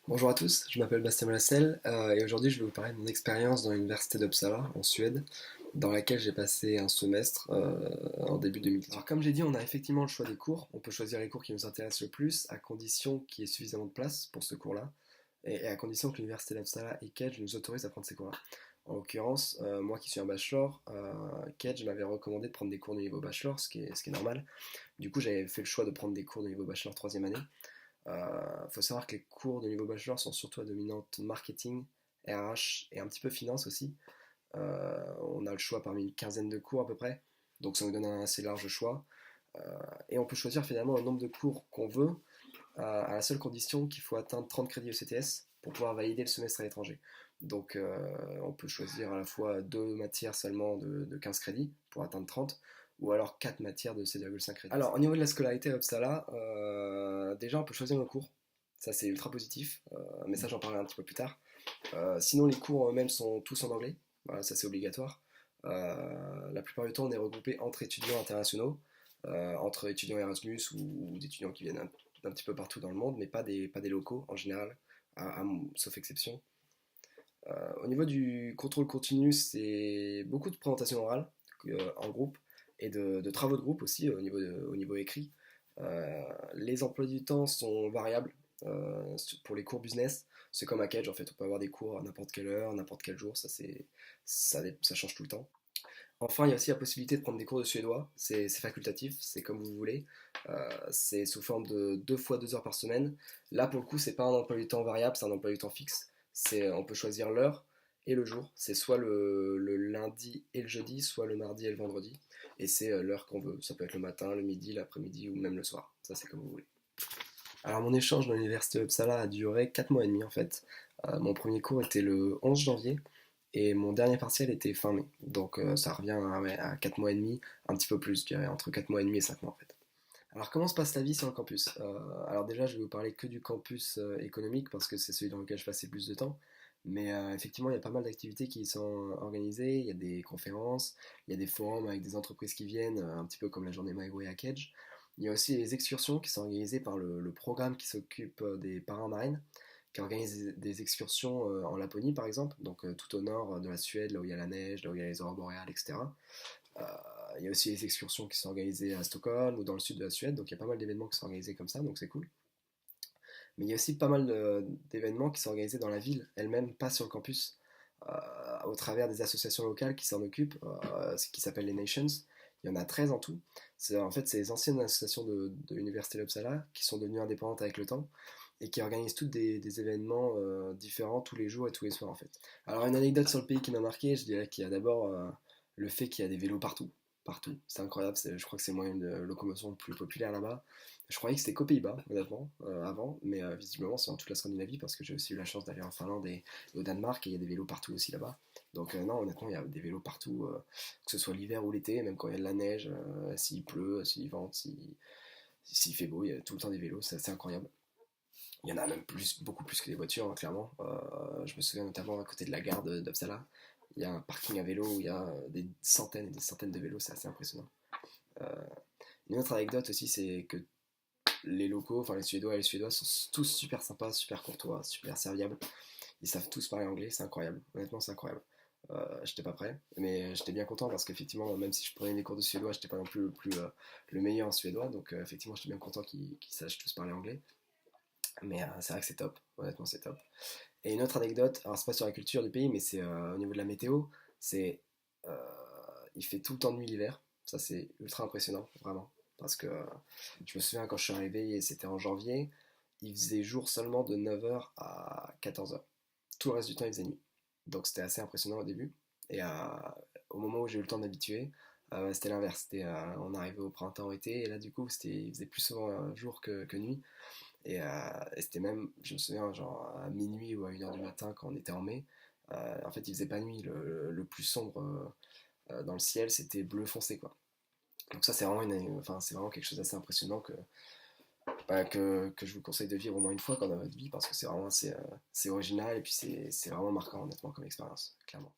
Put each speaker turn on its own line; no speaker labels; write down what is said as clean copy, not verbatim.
Bonjour à tous, je m'appelle Bastien Malassel et aujourd'hui je vais vous parler de mon expérience dans l'université d'Uppsala en Suède, dans laquelle j'ai passé un semestre en début 2018. Alors comme j'ai dit, on a effectivement le choix des cours, on peut choisir les cours qui nous intéressent le plus à condition qu'il y ait suffisamment de place pour ce cours-là et à condition que l'université d'Uppsala et Kedge nous autorisent à prendre ces cours-là. En l'occurrence, moi qui suis un bachelor, Kedge m'avait recommandé de prendre des cours de niveau bachelor, ce qui est normal. Du coup j'avais fait le choix de prendre des cours de niveau bachelor troisième année. Faut savoir que les cours de niveau bachelor sont surtout à dominante marketing, RH et un petit peu finance aussi. On a le choix parmi une quinzaine de cours à peu près, donc ça nous donne un assez large choix. Et on peut choisir finalement le nombre de cours qu'on veut, à la seule condition qu'il faut atteindre 30 crédits ECTS pour pouvoir valider le semestre à l'étranger. Donc on peut choisir à la fois deux matières seulement de 15 crédits pour atteindre 30, ou alors 4 matières de 7,5 crédits. Alors au niveau de la scolarité à Uppsala, déjà on peut choisir nos cours, ça c'est ultra positif, mais ça j'en parlerai un petit peu plus tard. Sinon les cours eux-mêmes sont tous en anglais, voilà, ça c'est obligatoire. La plupart du temps on est regroupé entre étudiants internationaux, entre étudiants Erasmus ou d'étudiants qui viennent d'un petit peu partout dans le monde, mais pas des locaux en général, sauf exception. Au niveau du contrôle continu, c'est beaucoup de présentations orales en groupe et de travaux de groupe aussi au niveau écrit. Les emplois du temps sont variables pour les cours business. C'est comme à Cage en fait, on peut avoir des cours à n'importe quelle heure, n'importe quel jour, ça change tout le temps. Enfin, il y a aussi la possibilité de prendre des cours de suédois, c'est facultatif, c'est comme vous voulez. C'est sous forme de 2 fois 2 heures par semaine. Là, pour le coup, c'est pas un emploi du temps variable, c'est un emploi du temps fixe. On peut choisir l'heure et le jour. C'est soit le lundi et le jeudi, soit le mardi et le vendredi. Et c'est l'heure qu'on veut. Ça peut être le matin, le midi, l'après-midi ou même le soir. Ça, c'est comme vous voulez. Alors, mon échange dans l'université Uppsala a duré 4 mois et demi en fait. Mon premier cours était le 11 janvier et mon dernier partiel était fin mai. Donc ça revient ouais, à 4 mois et demi, un petit peu plus, je dirais, entre 4 mois et demi et 5 mois en fait. Alors comment se passe la vie sur le campus? Alors déjà, je vais vous parler que du campus économique parce que c'est celui dans lequel je passais plus de temps. Mais effectivement, il y a pas mal d'activités qui sont organisées. Il y a des conférences, il y a des forums avec des entreprises qui viennent, un petit peu comme la journée My Way à Kedge. Il y a aussi les excursions qui sont organisées par le programme qui s'occupe des parrains marines, qui organise des excursions en Laponie par exemple, donc tout au nord de la Suède, là où il y a la neige, là où il y a les aurores boréales, etc. Euh, il y a aussi les excursions qui sont organisées à Stockholm ou dans le sud de la Suède, donc il y a pas mal d'événements qui sont organisés comme ça, donc c'est cool. Mais il y a aussi pas mal d'événements qui sont organisés dans la ville elle-même, pas sur le campus, au travers des associations locales qui s'en occupent, ce qui s'appelle les Nations. Il y en a 13 en tout. En fait, c'est les anciennes associations de l'Université d'Uppsala qui sont devenues indépendantes avec le temps et qui organisent toutes des événements différents tous les jours et tous les soirs en fait. Alors une anecdote sur le pays qui m'a marqué, je dirais qu'il y a d'abord le fait qu'il y a des vélos partout. Partout. C'est incroyable, je crois que c'est le moyen de locomotion le plus populaire là-bas. Je croyais que c'était qu'aux Pays-Bas, honnêtement, avant, mais visiblement c'est dans toute la Scandinavie parce que j'ai aussi eu la chance d'aller en Finlande et au Danemark et il y a des vélos partout aussi là-bas. Donc non, honnêtement, il y a des vélos partout, que ce soit l'hiver ou l'été, même quand il y a de la neige, s'il pleut, s'il vente, s'il fait beau, il y a tout le temps des vélos, c'est assez incroyable. Il y en a même beaucoup plus que des voitures, hein, clairement. Je me souviens notamment à côté de la gare d'Uppsala, il y a un parking à vélo où il y a des centaines et des centaines de vélos, c'est assez impressionnant. Euh, une autre anecdote aussi, c'est que les locaux, enfin les Suédois et les Suédois sont tous super sympas, super courtois, super serviables. Ils savent tous parler anglais, c'est incroyable. Honnêtement, c'est incroyable. J'étais pas prêt, mais j'étais bien content parce qu'effectivement, même si je prenais des cours de suédois, j'étais pas non plus le meilleur en suédois. Donc effectivement, j'étais bien content qu'ils sachent tous parler anglais. Mais c'est vrai que c'est top, honnêtement, c'est top. Et une autre anecdote, alors c'est pas sur la culture du pays, mais c'est au niveau de la météo. C'est euh, il fait tout le temps de nuit l'hiver. Ça, c'est ultra impressionnant, vraiment. Parce que je me souviens quand je suis arrivé, et c'était en janvier, il faisait jour seulement de 9 heures à 14 heures. Tout le reste du temps, il faisait nuit. Donc c'était assez impressionnant au début. Et au moment où j'ai eu le temps de m'habituer, c'était l'inverse. On arrivait au printemps-été, et là, du coup, il faisait plus souvent jour que nuit. Et c'était même, je me souviens, genre à minuit ou à 1 heure du matin quand on était en mai, en fait il faisait pas nuit, le plus sombre dans le ciel c'était bleu foncé quoi. Donc ça c'est vraiment, enfin, c'est vraiment quelque chose d'assez impressionnant que je vous conseille de vivre au moins une fois dans votre vie parce que c'est vraiment c'est original et puis c'est vraiment marquant honnêtement comme expérience, clairement.